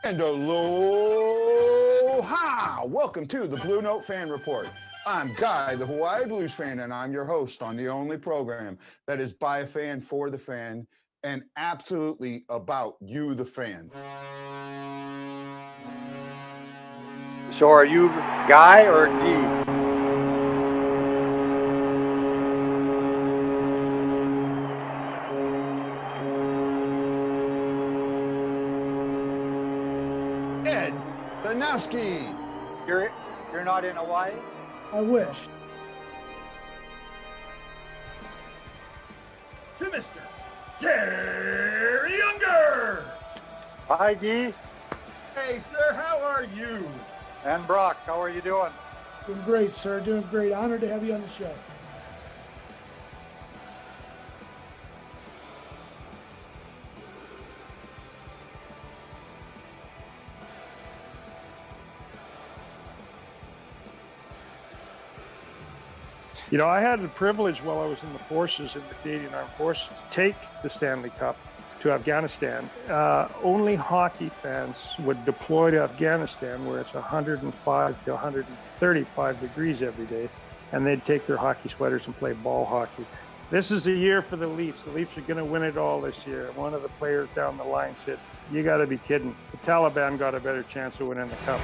And aloha! Welcome to the Blue Note Fan Report. I'm Guy, the Hawaii Blues fan, and I'm your host on the only program that is by a fan for the fan and absolutely about you, the fan. So are you Guy or Guy? Ed Danowski. You're not in Hawaii? I wish. To Mr. Gary Younger. Hi, Guy. Hey, sir, how are you? And Brock, how are you doing? Doing great, sir. Doing great. Honored to have you on the show. You know, I had the privilege while I was in the forces, in the Canadian Armed Forces, to take the Stanley Cup to Afghanistan. Only hockey fans would deploy to Afghanistan where it's 105 to 135 degrees every day, and they'd take their hockey sweaters and play ball hockey. This is the year for the Leafs. The Leafs are going to win it all this year. One of the players down the line said, "You got to be kidding. The Taliban got a better chance of winning the cup."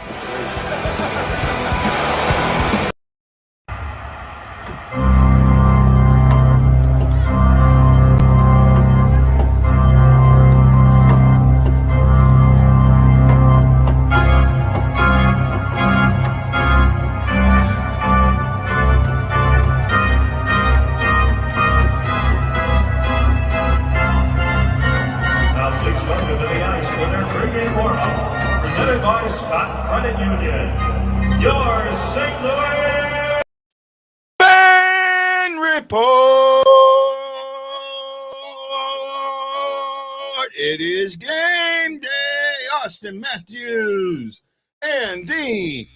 It is game day. Austin Matthews and the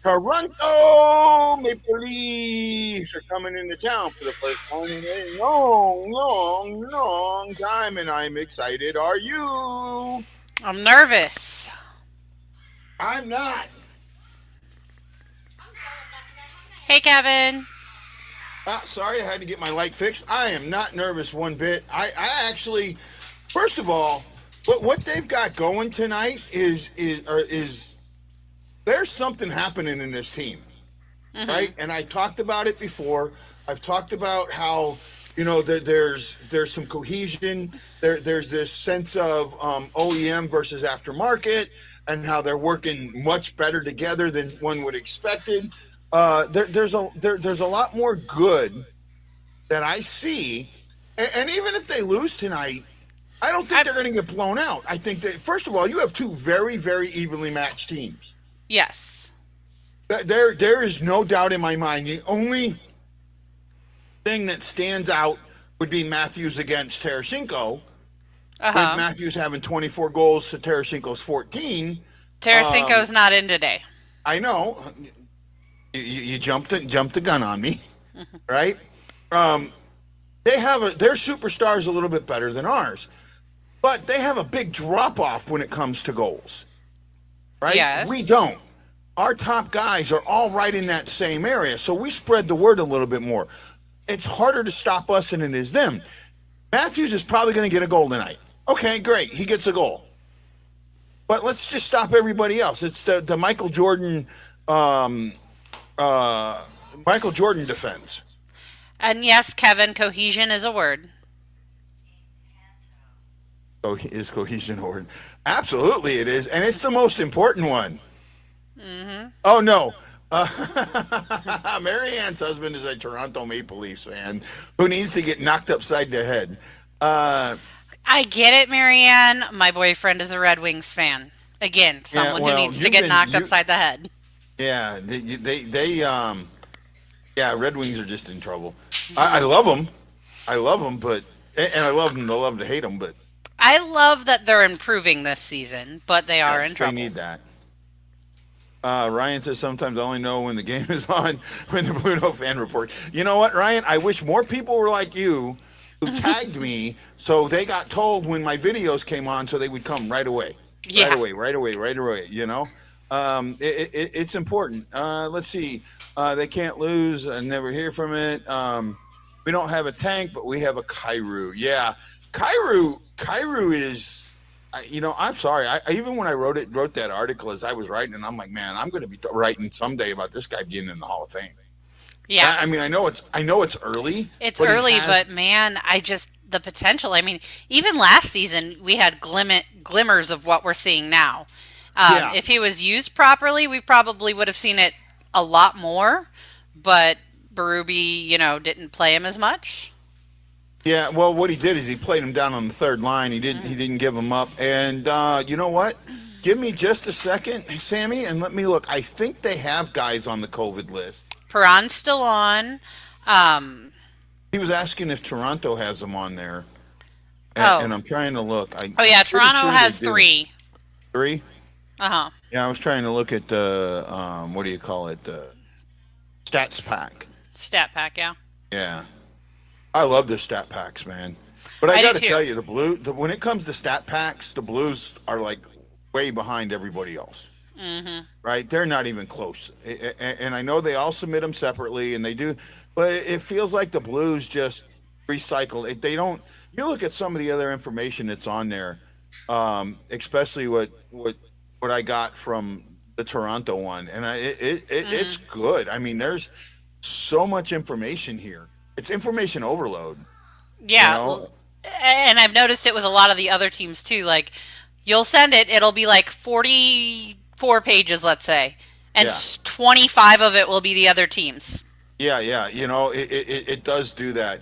Toronto Maple Leafs are coming into town for the first time in a long time, and I'm excited. Are you? I'm nervous. I'm not. Hey, Kevin. Sorry, I had to get my light fixed. I am not nervous one bit. I actually... First of all, what they've got going tonight is there's something happening in this team, right? And I talked about it before. I've talked about how there's some cohesion. There's this sense of OEM versus aftermarket, and how they're working much better together than one would expected. There's a lot more good that I see, and even if they lose tonight, I don't think they're going to get blown out. I think that, first of all, you have two very, very evenly matched teams. Yes. There is no doubt in my mind. The only thing that stands out would be Matthews against Tarasenko. With Matthews having 24 goals to Tarasenko's 14. Tarasenko's not in today. I know. You jumped the gun on me, right? Their superstars a little bit better than ours. But they have a big drop-off when it comes to goals, right? Yes. We don't. Our top guys are all right in that same area, so we spread the word a little bit more. It's harder to stop us than it is them. Matthews is probably going to get a goal tonight. Okay, great. He gets a goal. But let's just stop everybody else. It's the Michael Jordan defense. And yes, Kevin, cohesion is a word. Is cohesion a word? Absolutely it is, and it's the most important one. Mm-hmm. Oh, no. Mary Ann's husband is a Toronto Maple Leafs fan who needs to get knocked upside the head. I get it, Marianne. My boyfriend is a Red Wings fan. Again, someone who needs to get knocked upside the head. Yeah, Red Wings are just in trouble. I love them. But I love them to love to hate them, but I love that they're improving this season, but they are in trouble. They need that. Ryan says sometimes I only know when the game is on when the Blue Note fan report. You know what, Ryan? I wish more people were like you who tagged me so they got told when my videos came on so they would come right away. Yeah. Right away. It's important. Let's see. They can't lose. I never hear from it. We don't have a tank, but we have a Kairu. Yeah, Kairu is. I'm sorry. I even when I wrote that article as I was writing, and I'm like, man, I'm going to be writing someday about this guy getting in the Hall of Fame. Yeah. I mean, I know it's early. It's early, but man, the potential. I mean, even last season we had glimmers of what we're seeing now. If he was used properly, we probably would have seen it a lot more. But Berube, didn't play him as much. Yeah, well, what he did is he played him down on the third line. He didn't give him up. And you know what? Give me just a second, Sammy, and let me look. I think they have guys on the COVID list. Perron's still on. He was asking if Toronto has them on there. And I'm trying to look. Toronto has 3. 3? Uh-huh. Yeah, I was trying to look at the, what do you call it? The stats pack. Stat pack, yeah. Yeah. I love the stat packs, man. But I got to tell you, when it comes to stat packs, the Blues are like way behind everybody else. Mm-hmm. Right? They're not even close. And I know they all submit them separately, and they do. But it feels like the Blues just recycle it. They don't. You look at some of the other information that's on there, especially what I got from the Toronto one, and it's good. I mean, there's so much information here. It's information overload. Yeah, and I've noticed it with a lot of the other teams too. Like, you'll send it, it'll be like 44 pages, let's say, and 25 of it will be the other teams. Yeah, it does do that.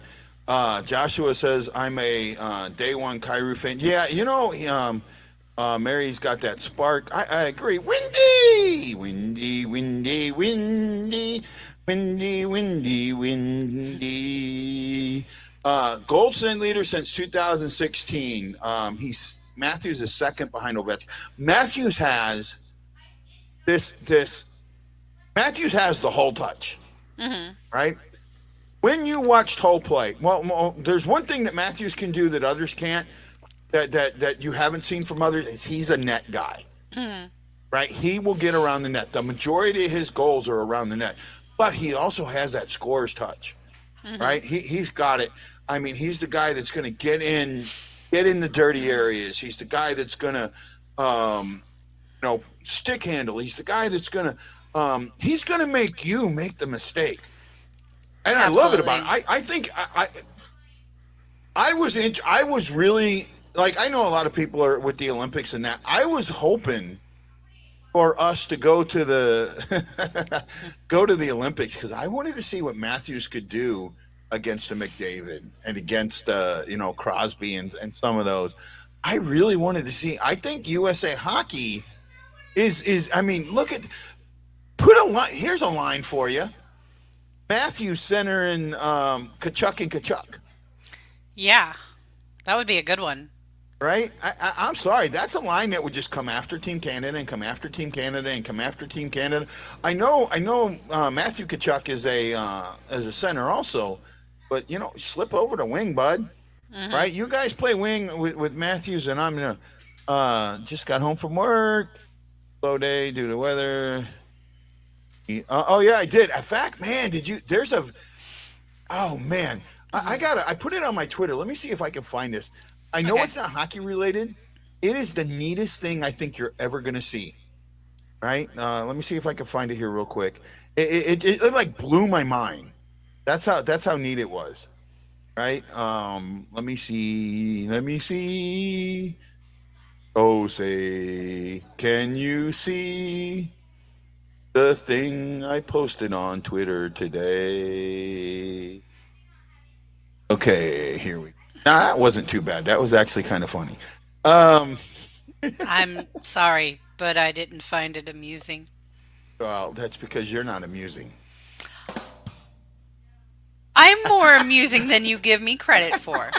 Joshua says, I'm a day one Kairu fan. Yeah, Mary's got that spark. I agree. Windy. Goaltending leader since 2016. Matthews is second behind Ovechkin. Matthews has Matthews has the whole touch, right? When you watched whole play, well, there's one thing that Matthews can do that others can't, that you haven't seen from others, is he's a net guy, right? He will get around the net. The majority of his goals are around the net, but he also has that scorer's touch, right? He's got it. I mean, he's the guy that's going to get in the dirty areas. He's the guy that's going to, stick handle. He's the guy that's going to, he's going to make you make the mistake. And I love it about it. I think I was really, like, I know a lot of people are with the Olympics and that. I was hoping for us to go to the Olympics, because I wanted to see what Matthews could do against a McDavid and against Crosby and some of those. I really wanted to see. I think USA Hockey is I mean, put a line. Here's a line for you. Matthews center and Kachuk and Kachuk. Yeah, that would be a good one. Right? I'm sorry. That's a line that would just come after Team Canada and come after Team Canada and come after Team Canada. I know. Matthew Kachuk is a center also, but slip over to wing, bud. Right? You guys play wing with Matthews, and I'm just got home from work. Slow day due to weather. Oh yeah, I did. In fact, man, did you? Oh man, I put it on my Twitter. Let me see if I can find this. I know it's not hockey related. It is the neatest thing I think you're ever gonna see. Right? Let me see if I can find it here real quick. It like blew my mind. That's how neat it was. Right? Let me see. Oh, say, can you see the thing I posted on Twitter today? Okay, here we go. Nah, that wasn't too bad. That was actually kind of funny. I'm sorry, but I didn't find it amusing. Well, that's because you're not amusing. I'm more amusing than you give me credit for.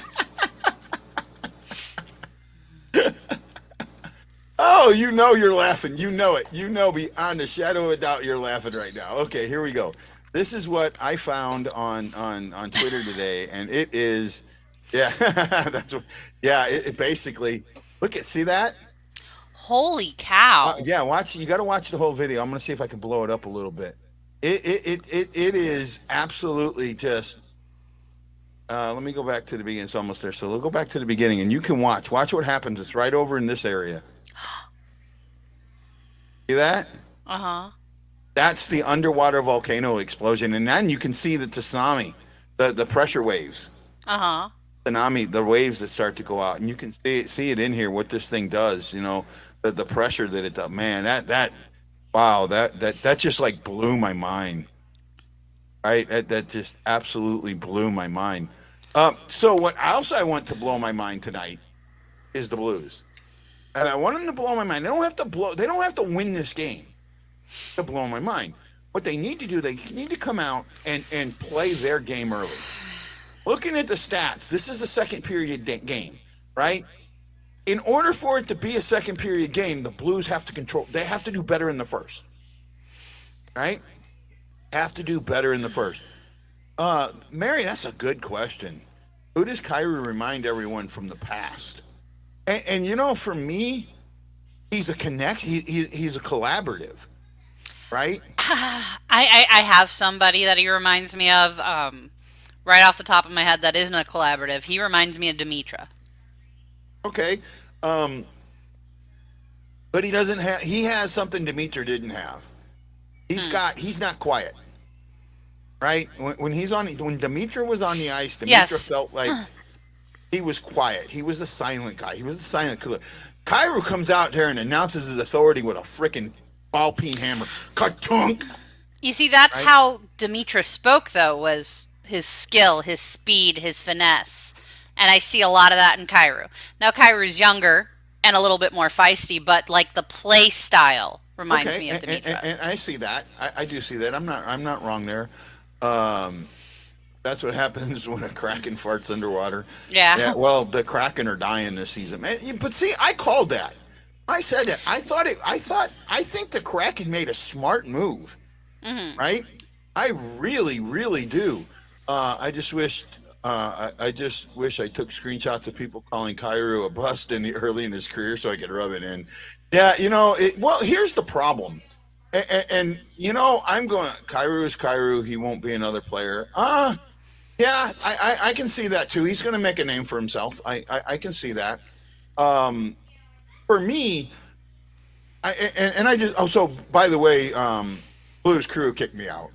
Oh, you're laughing. You know it. Beyond a shadow of a doubt you're laughing right now. Okay, here we go. This is what I found on Twitter today, and it is, it basically, see that? Holy cow. Yeah, watch. You got to watch the whole video. I'm going to see if I can blow it up a little bit. It is absolutely just. Let me go back to the beginning. It's almost there. So we'll go back to the beginning, and you can watch. Watch what happens. It's right over in this area. See that? Uh-huh. That's the underwater volcano explosion, and then you can see the tsunami, the pressure waves. Uh-huh. Tsunami, the waves that start to go out, and you can see it in here. What this thing does, the pressure that it does. Man, wow, that just like blew my mind. Right, that just absolutely blew my mind. So what else I want to blow my mind tonight is the Blues, and I want them to blow my mind. They don't have to win this game to blow my mind. What they need to do, they need to come out and play their game early. Looking at the stats, this is a second period game, right? In order for it to be a second period game, the Blues have to control. They have to do better in the first, right? Have to do better in the first. Mary, that's a good question. Who does Kyrie remind everyone from the past? And for me, he's a he's a collaborative, right? I have somebody that he reminds me of, right off the top of my head, that isn't a collaborative. He reminds me of Dimitra. Okay. But he doesn't have. He has something Dimitra didn't have. He's not quiet, right? When Dimitra was on the ice, Dimitra felt like he was quiet. He was the silent guy. He was the silent killer. Kyrou comes out there and announces his authority with a freaking ball-peen hammer. Ka-tunk! You see, that's how Dimitra spoke, though, was his skill, his speed, his finesse. And I see a lot of that in Kyrou. Now, Kyrou's younger and a little bit more feisty, but like the play style reminds me of Dimitra. And I see that. I do see that. I'm not wrong there. That's what happens when a Kraken farts underwater. Yeah. Well, the Kraken are dying this season, man. But see, I called that. I said that. I think the Kraken made a smart move. Mm-hmm. Right? I really, really do. I just wish I took screenshots of people calling Kyrou a bust early in his career so I could rub it in. Yeah, well, here's the problem. And I'm going, Kyrou is Kyrou. He won't be another player. Yeah, I can see that too. He's going to make a name for himself. I can see that. For me, so by the way, Blues Crew kicked me out.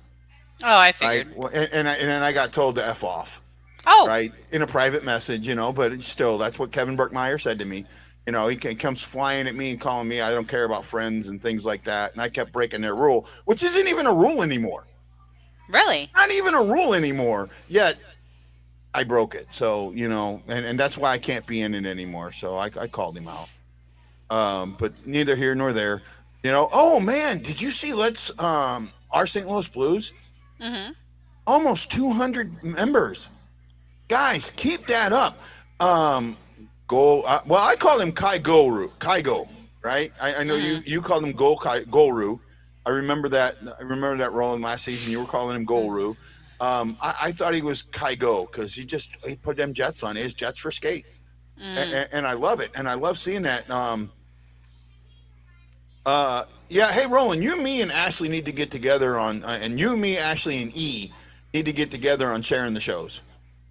Oh, I figured. Right? And then I got told to F off. Oh. Right? In a private message, but still, that's what Kevin Burkmeyer said to me. He comes flying at me and calling me, I don't care about friends and things like that. And I kept breaking their rule, which isn't even a rule anymore. Really? Not even a rule anymore. Yet I broke it. So, and that's why I can't be in it anymore. So I called him out. But neither here nor there. Oh man, did you see our St. Louis Blues? Mm-hmm. Almost 200 members. Guys, keep that up. I call him Kygo, right? I know you called him Golru. I remember that Roland last season. You were calling him Golru. I thought he was Kygo because he put them jets on his jets for skates, and I love it, and I love seeing that. Yeah, hey Roland, you, me, and Ashley need to get together on, and you, me, Ashley, and E need to get together on sharing the shows.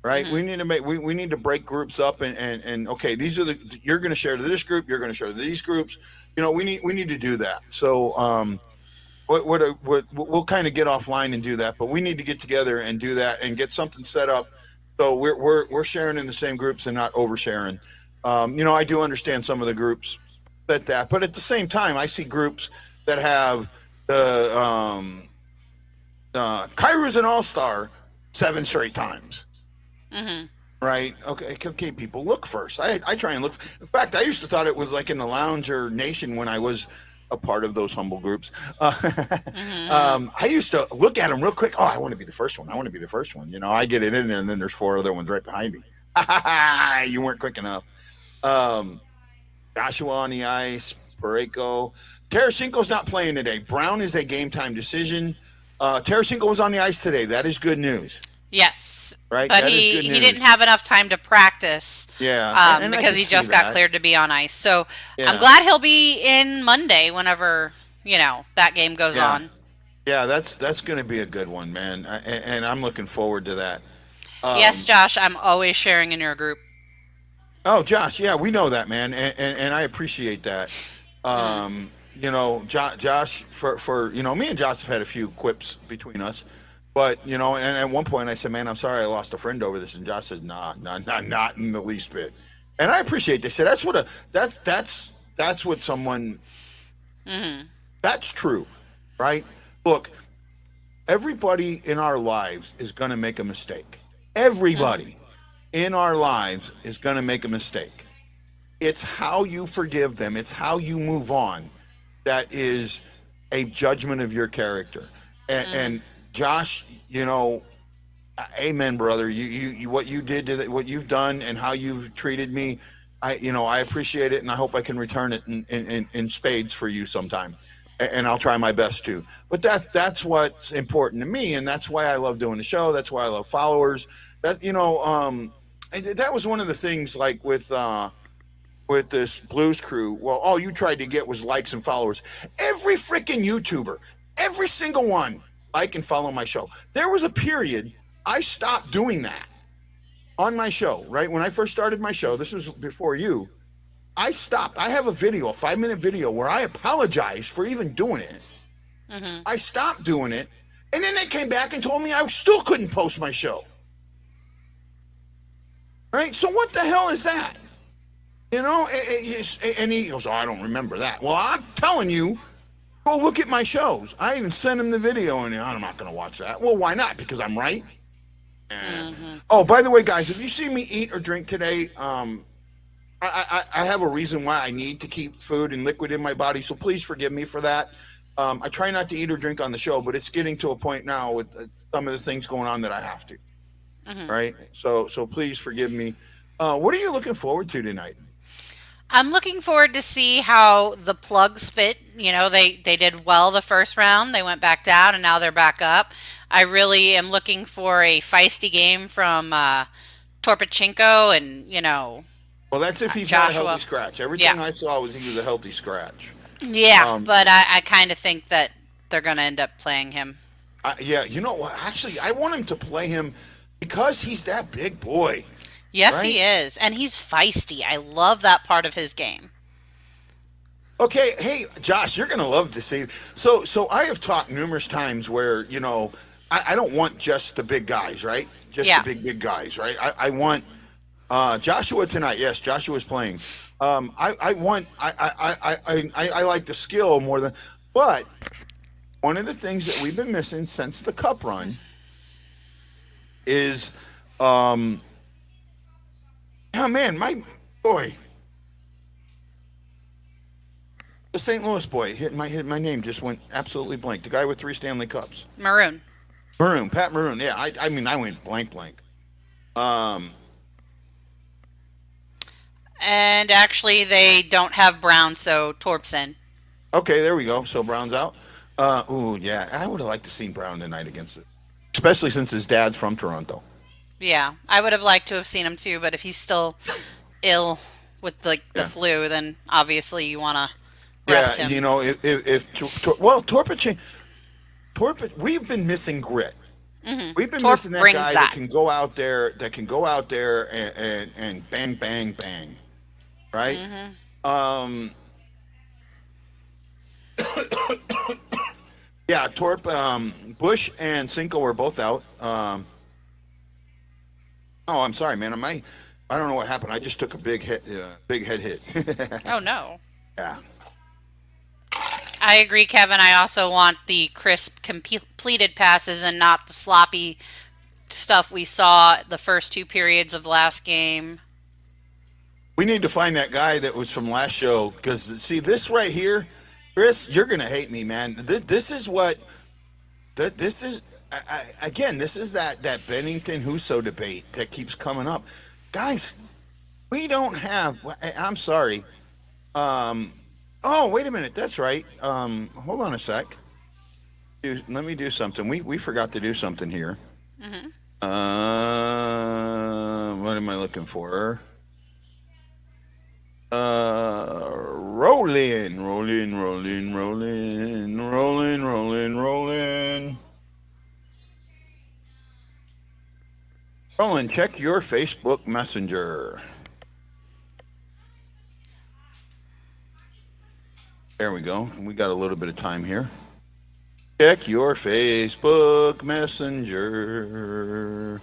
Right, mm-hmm. we need to break groups up and okay, these are you're going to share to this group, you're going to share to these groups. We need to do that. So we'll kind of get offline and do that, but we need to get together and do that and get something set up so we're sharing in the same groups and not oversharing. I do understand some of the groups that, but at the same time, I see groups that have Kyrou's an all-star 7 straight times. Mm-hmm. Right. Okay. People, look first. I try and look. In fact, I used to thought it was like in the Lounge or Nation when I was a part of those humble groups. Mm-hmm. I used to look at them real quick. Oh, I want to be the first one. I get it in there, and then there's 4 other ones right behind me. You weren't quick enough. Joshua on the ice. Pareko. Tarasenko's not playing today. Brown is a game time decision. Tarasenko was on the ice today. That is good news. Yes, Right? but That is he good he news. didn't have enough time to practice. Yeah, and I Because can he see just got that. cleared to be on ice. So I'm Yeah. glad he'll be in Monday whenever that game goes Yeah. on. Yeah, that's going to be a good one, man. And I'm looking forward to that. Yes, Josh, I'm always sharing in your group. Oh, Josh, yeah, we know that, man, and I appreciate that. Josh, for me and Josh have had a few quips between us, but and at one point I said, man, I'm sorry I lost a friend over this, and Josh says, nah, not in the least bit, and I appreciate this. So that's what someone that's true, right? Look, everybody in our lives is going to make a mistake. Everybody in our lives is going to make a mistake. It's how you forgive them. It's how you move on. That is a judgment of your character. And Josh, amen, brother. You what you did to what you've done and how you've treated me. I appreciate it, and I hope I can return it in spades for you sometime. And I'll try my best to. But that's what's important to me, and that's why I love doing the show. That's why I love followers. That was one of the things, like with this blues crew. Well, all you tried to get was likes and followers. Every freaking YouTuber, every single one, like and follow my show. There was a period I stopped doing that on my show, right? When I first started my show, this was before you, I stopped. I have a video, a 5-minute video where I apologize for even doing it. I stopped doing it, and then they came back and told me I still couldn't post my show. Right? So what the hell is that? And he goes, oh, I don't remember that. Well, I'm telling you, go look at my shows. I even sent him the video, and I'm not going to watch that. Well, why not? Because I'm right. Oh, by the way, guys, if you see me eat or drink today, I have a reason why I need to keep food and liquid in my body, so please forgive me for that. I try not to eat or drink on the show, but it's getting to a point now with some of the things going on that I have to. Right? So please forgive me. What are you looking forward to tonight? I'm looking forward to see how the plugs fit. They did well the first round. They went back down, and now they're back up. I really am looking for a feisty game from Torpachenko and, Well, that's if he's Joshua. not a healthy scratch. Everything I saw was he was a healthy scratch. Yeah, but I kind of think that they're going to end up playing him. Yeah, you know what? Actually, I want him to play him because he's that big boy. Yes, right? he is. And he's feisty. I love that part of his game. Okay, hey, Josh, you're going to love to see. So I have talked numerous times where, I don't want just the big guys, right? Just the big guys, right? I want Joshua tonight. Yes, Joshua's playing. I like the skill more than, but one of the things that we've been missing since the cup run is, oh man, my boy, the St. Louis boy hit my name just went absolutely blank. The guy with 3 Stanley Cups. Maroon. Pat Maroon. Yeah, I mean, I went blank. And actually, they don't have Brown, so Torp's in. Okay, there we go. So Brown's out. Yeah, I would have liked to see Brown tonight against it, especially since his dad's from Toronto. Yeah, I would have liked to have seen him too, but if he's still ill with the flu, then obviously you want to rest him. We've been missing grit. We've been missing that guy that can go out there and bang, bang, bang, right? Yeah, Torp, Bush and Cinco were both out. Oh, I'm sorry, man. I don't know what happened. I just took a big head hit. Oh no. Yeah. I agree, Kevin. I also want the crisp, completed passes and not the sloppy stuff we saw the first 2 periods of the last game. We need to find that guy that was from last show, because see this right here, Chris, you're gonna hate me, man. This is that Bennington Husso debate that keeps coming up, guys. We don't have. I'm sorry. Oh, wait a minute. That's right. Hold on a sec. Let me do something. We forgot to do something here. What am I looking for? Rolling. Roland, check your Facebook Messenger. There we go. We got a little bit of time here. Check your Facebook Messenger.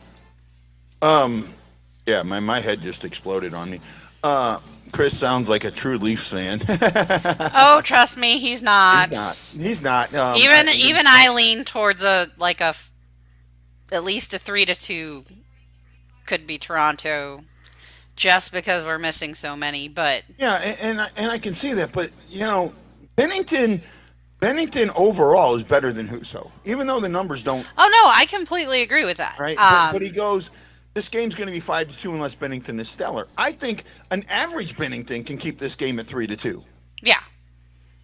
Yeah, my head just exploded on me. Chris sounds like a true Leafs fan. Oh, trust me, he's not. He's not. Even I lean towards at least a 3-2 could be Toronto, just because we're missing so many. But yeah, and I can see that. But Bennington overall is better than Husso, even though the numbers don't. Oh no, I completely agree with that. Right, but he goes. This game's going to be 5-2 unless Bennington is stellar. I think an average Bennington can keep this game at 3-2. Yeah.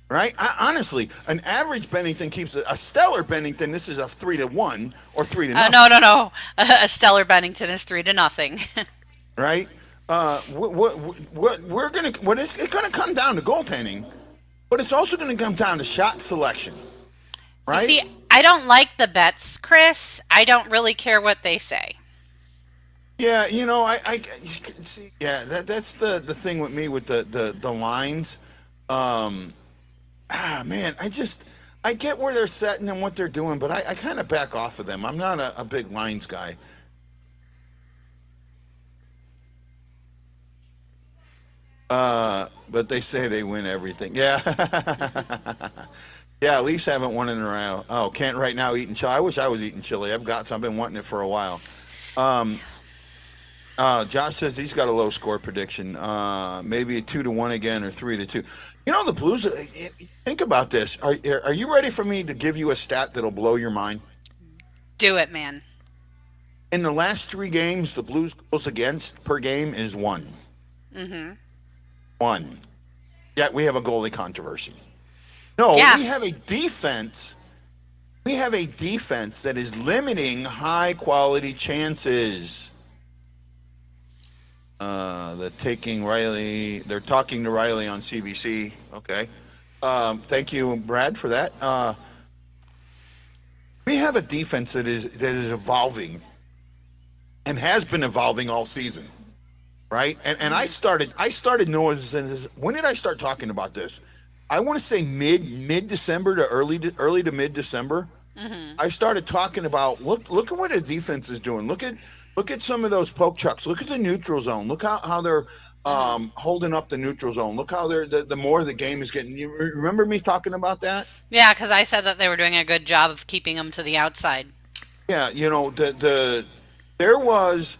Right? Honestly, an average Bennington keeps a stellar Bennington. This is a 3-1 or 3-0. No. A stellar Bennington is 3-0. Right? It's going to come down to goaltending, but it's also going to come down to shot selection. Right? See, I don't like the bets, Chris. I don't really care what they say. Yeah, I see. Yeah, that's the thing with me with the lines. Man, I get where they're setting and what they're doing, but I kind of back off of them. I'm not a big lines guy. But they say they win everything. Yeah. Yeah, Leafs haven't won in a row. Oh, can't right now eating chili. I wish I was eating chili. I've been wanting it for a while. Josh says he's got a low score prediction. Maybe a 2-1 again or 3-2. The Blues. Think about this. Are you ready for me to give you a stat that'll blow your mind? Do it, man. In the last 3 games, the Blues goals against per game is 1. Mm-hmm. 1. Yet we have a goalie controversy. No, yeah. We have a defense. We have a defense that is limiting high quality chances. They're talking to Riley on CBC. Okay. Thank you, Brad, for that. We have a defense that is evolving and has been evolving all season. Right? And I started noticing this. When did I start talking about this? I want to say mid-December to early to mid-December. Mm-hmm. I started talking about look at what the defense is doing. Look at some of those poke chucks. Look at the neutral zone. Look how they're holding up the neutral zone. Look how the more the game is getting. You remember me talking about that? Yeah, because I said that they were doing a good job of keeping them to the outside. Yeah, there was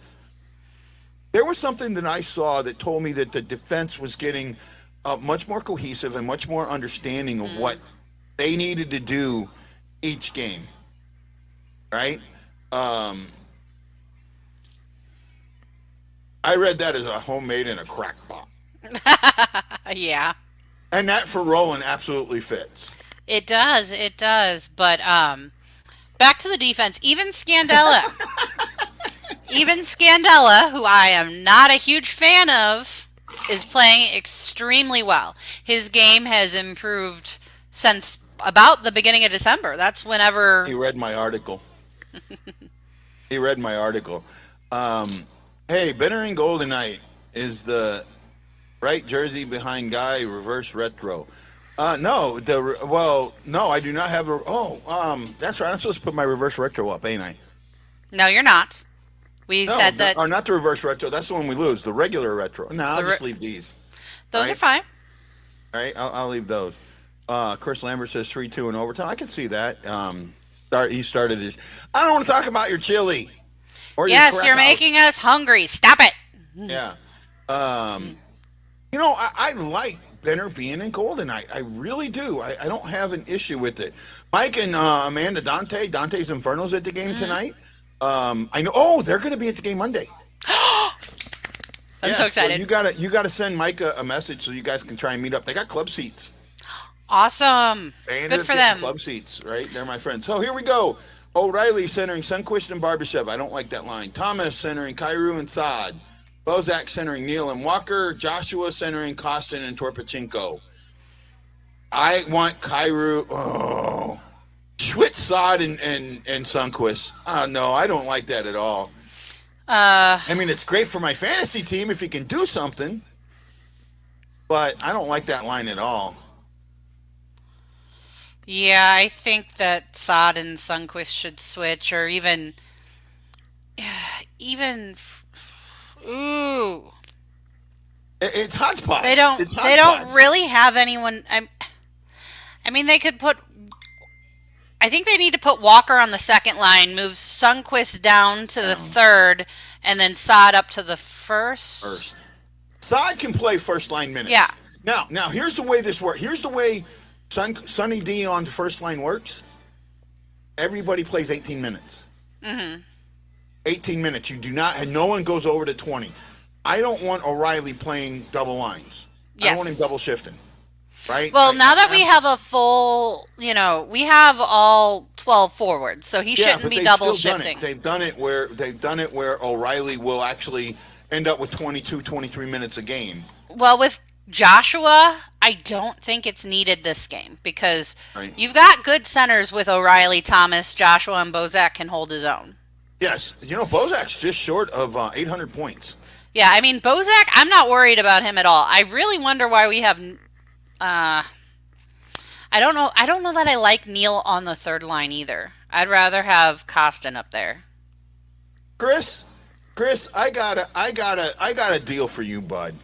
something that I saw that told me that the defense was getting much more cohesive and much more understanding of what they needed to do each game. Right? I read that as a homemade in a crack pot. Yeah. And that for Roland absolutely fits. It does. But back to the defense. Even Scandella, who I am not a huge fan of, is playing extremely well. His game has improved since about the beginning of December. That's whenever... He read my article. Hey, Benner and Golden Knight is the right jersey behind Guy reverse retro. No, I do not have that's right. I'm supposed to put my reverse retro up, ain't I? No, you're not. We said that. Or not the reverse retro. That's the one we lose. The regular retro. No, I'll just leave these. Those are fine. All right, I'll leave those. Chris Lambert says 3-2 in overtime. I can see that. He started his. I don't want to talk about your chili. Yes, you're making us hungry. Stop it. Yeah. I like Benner being in Golden Knight. I really do. I don't have an issue with it. Mike and Amanda Dante's Inferno's at the game tonight. I know. Oh, they're going to be at the game Monday. I'm so excited. So you gotta send Mike a message so you guys can try and meet up. They got club seats. Awesome. Good for them. Club seats, right? They're my friends. So here we go. O'Reilly centering Sunquist and Barbashev. I don't like that line. Thomas centering Kyrou and Saad. Bozak centering Neal and Walker. Joshua centering Kostin and Torpachenko. I want Kyrou. Oh. Switch Saad and Sunquist. Oh, no, I don't like that at all. I mean, it's great for my fantasy team if he can do something, but I don't like that line at all. Yeah, I think that Saad and Sunquist should switch, or even, ooh. It's hodgepodge. They don't. It's They don't hodgepodge. really have anyone. I mean, they could put. I think they need to put Walker on the second line, move Sunquist down to the third, and then Saad up to the first. Saad can play first line minutes. Yeah. Now here's the way this works. Here's the way Sonny D on the first line works. Everybody plays 18 minutes. Mm-hmm. 18 minutes. You do not, and no one goes over to 20. I don't want O'Reilly playing double lines. Yes. I don't want him double shifting. Right? Well, now that we have a full, we have all 12 forwards, so he shouldn't be double shifting. They've done it where O'Reilly will actually end up with 22, 23 minutes a game. Well, with Joshua, I don't think it's needed this game because you've got good centers with O'Reilly, Thomas, Joshua, and Bozak can hold his own. Yes. Bozak's just short of 800 points. Yeah, I mean, Bozak, I'm not worried about him at all. I really wonder why we have... I don't know. I don't know that I like Neal on the third line either. I'd rather have Kostin up there. Chris, I got a deal for you, bud.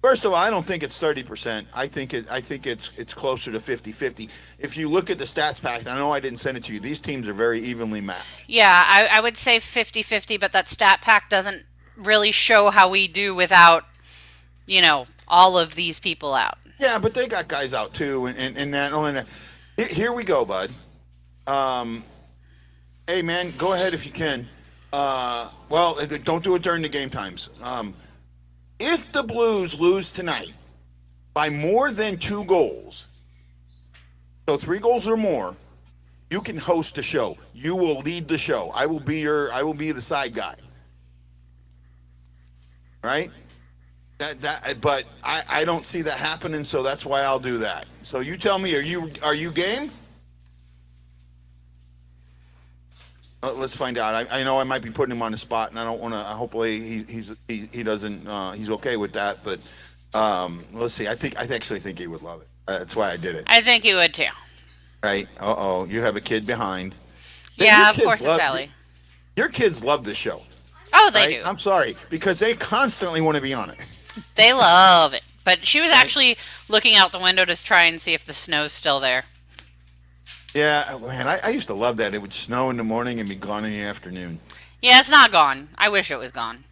First of all, I don't think it's 30%. I think it's closer to 50-50. If you look at the stats pack, I know I didn't send it to you. These teams are very evenly matched. Yeah, I would say 50-50, but that stat pack doesn't really show how we do without, all of these people out. Yeah, but they got guys out too, and that. Here we go, bud. Hey, man, go ahead if you can. Well, don't do it during the game times. If the Blues lose tonight by more than 2 goals, so 3 goals or more, you can host a show. You will lead the show. I will be the side guy. Right? But I don't see that happening, so that's why I'll do that. So you tell me, are you game? Let's find out. I know I might be putting him on the spot, and I don't want to. Hopefully he doesn't. He's okay with that. But let's see. I actually think he would love it. That's why I did it. I think he would too. Right? You have a kid behind. Yeah, of course it's Ellie. Your kids love this show. Oh, they do. I'm sorry because they constantly want to be on it. They love it. But she was actually looking out the window to try and see if the snow's still there. Yeah, man, I used to love that. It would snow in the morning and be gone in the afternoon. Yeah, it's not gone. I wish it was gone.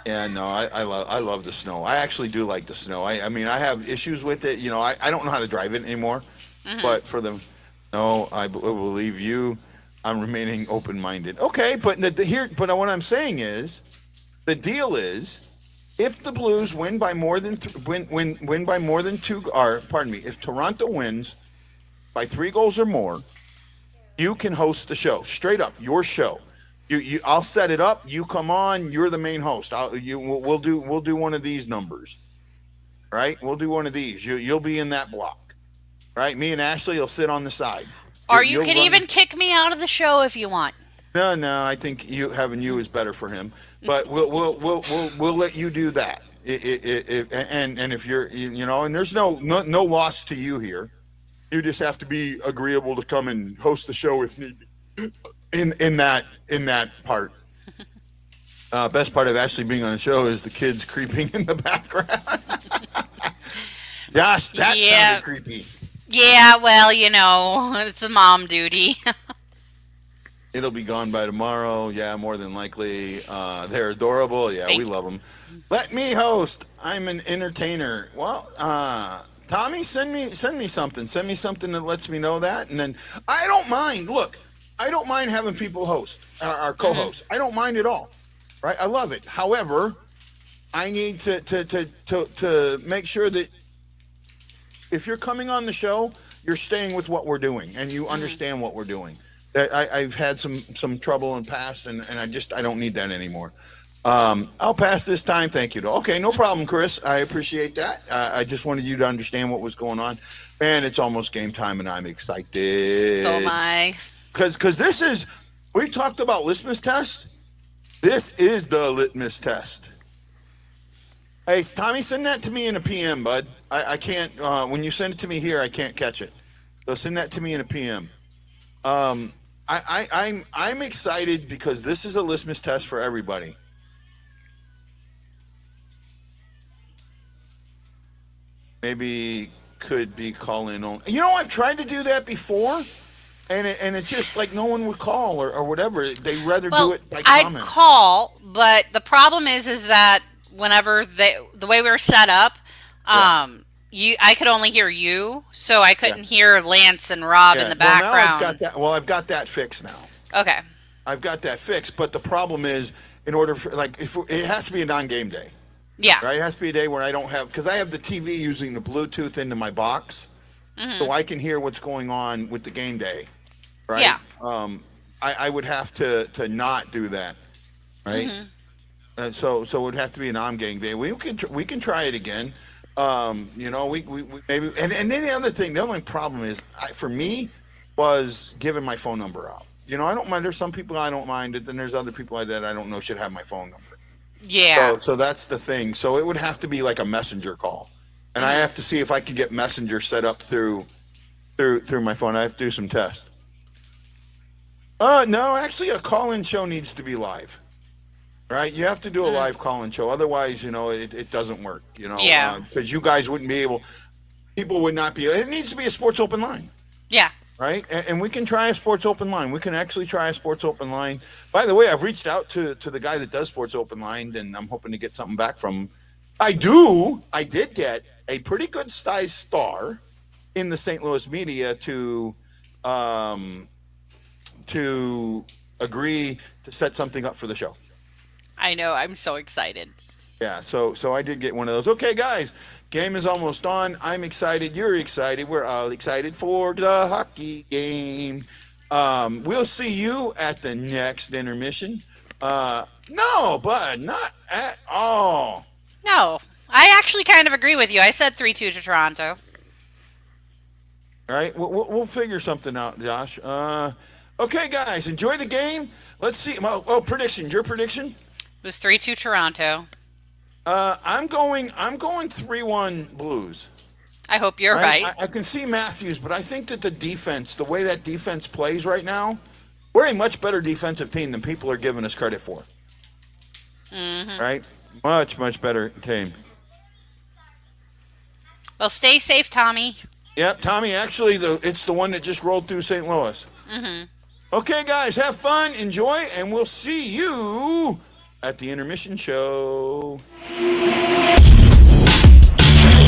Yeah, no, I love the snow. I actually do like the snow. I mean, I have issues with it. I don't know how to drive it anymore. Mm-hmm. But I believe you. I'm remaining open-minded. Okay, but but what I'm saying is, the deal is, if the Blues win by more than win by more than 2, or pardon me, if Toronto wins by 3 goals or more, you can host the show. Straight up, your show. I'll set it up. You come on. You're the main host. We'll do one of these numbers, right? We'll do one of these. You'll be in that block, right? Me and Ashley will sit on the side. Or you can even kick me out of the show if you want. No, I think having you is better for him. But we'll let you do that. And if you're and there's no loss to you here. You just have to be agreeable to come and host the show if need be. In that part. Best part of actually being on the show is the kids creeping in the background. Gosh, that sounded creepy. Yeah, well, it's a mom duty. It'll be gone by tomorrow. Yeah, more than likely. They're adorable. Yeah, we love them. Let me host. I'm an entertainer. Well, Tommy, send me something. Send me something that lets me know that, and then I don't mind. Look, I don't mind having people host, our co-host. I don't mind at all. Right? I love it. However, I need to make sure that if you're coming on the show, you're staying with what we're doing and you understand what we're doing. I've had some trouble in the past, and I don't need that anymore. I'll pass this time. Thank you. Okay, no problem, Chris. I appreciate that. I just wanted you to understand what was going on. Man, it's almost game time, and I'm excited. So am I. Because we've talked about litmus tests. This is the litmus test. Hey, Tommy, send that to me in a PM, bud. I can't, when you send it to me here, I can't catch it. So send that to me in a PM. I'm excited because this is a litmus test for everybody. Maybe could be calling on. I've tried to do that before, and it's just like no one would call or whatever. They'd rather do it by comment. I'd call, but the problem is that whenever the way we were set up, I could only hear you, so I couldn't hear Lance and Rob in the background. Now I've got that fixed now. Okay. I've got that fixed, but the problem is, in order for if it has to be a non-game day. Yeah. Right. It has to be a day where I don't have, because I have the TV using the Bluetooth into my box, so I can hear what's going on with the game day. Right. Yeah. I would have to not do that. Right. So it would have to be a non-game day. We can try it again. We maybe, and then the other thing, the only problem is for me was giving my phone number out. I don't mind. There's some people I don't mind it, and there's other people that I don't know should have my phone number. Yeah. So that's the thing. So it would have to be like a messenger call, and I have to see if I can get messenger set up through my phone. I have to do some tests. No, actually, a call-in show needs to be live. Right, you have to do a live call-in show. Otherwise, it doesn't work. Yeah. Because you guys wouldn't be able. People would not be. It needs to be a sports open line. Yeah. Right, and we can try a sports open line. We can actually try a sports open line. By the way, I've reached out to the guy that does sports open line, and I'm hoping to get something back from him. I did get a pretty good sized star in the St. Louis media to agree to set something up for the show. I know. I'm so excited. Yeah, so I did get one of those. Okay, guys, game is almost on. I'm excited. You're excited. We're all excited for the hockey game. We'll see you at the next intermission. No, bud, not at all. No, I actually kind of agree with you. I said 3-2 to Toronto. All right, we'll figure something out, Josh. Okay, guys, enjoy the game. Let's see. Predictions. Your prediction? It was 3-2 Toronto. I'm going 3-1 Blues. I hope you're right. I can see Matthews, but I think that the way that defense plays right now, we're a much better defensive team than people are giving us credit for. Right? Much, much better team. Well, stay safe, Tommy. Yep, Tommy, actually, it's the one that just rolled through St. Louis. Okay, guys, have fun, enjoy, and we'll see you at the intermission show.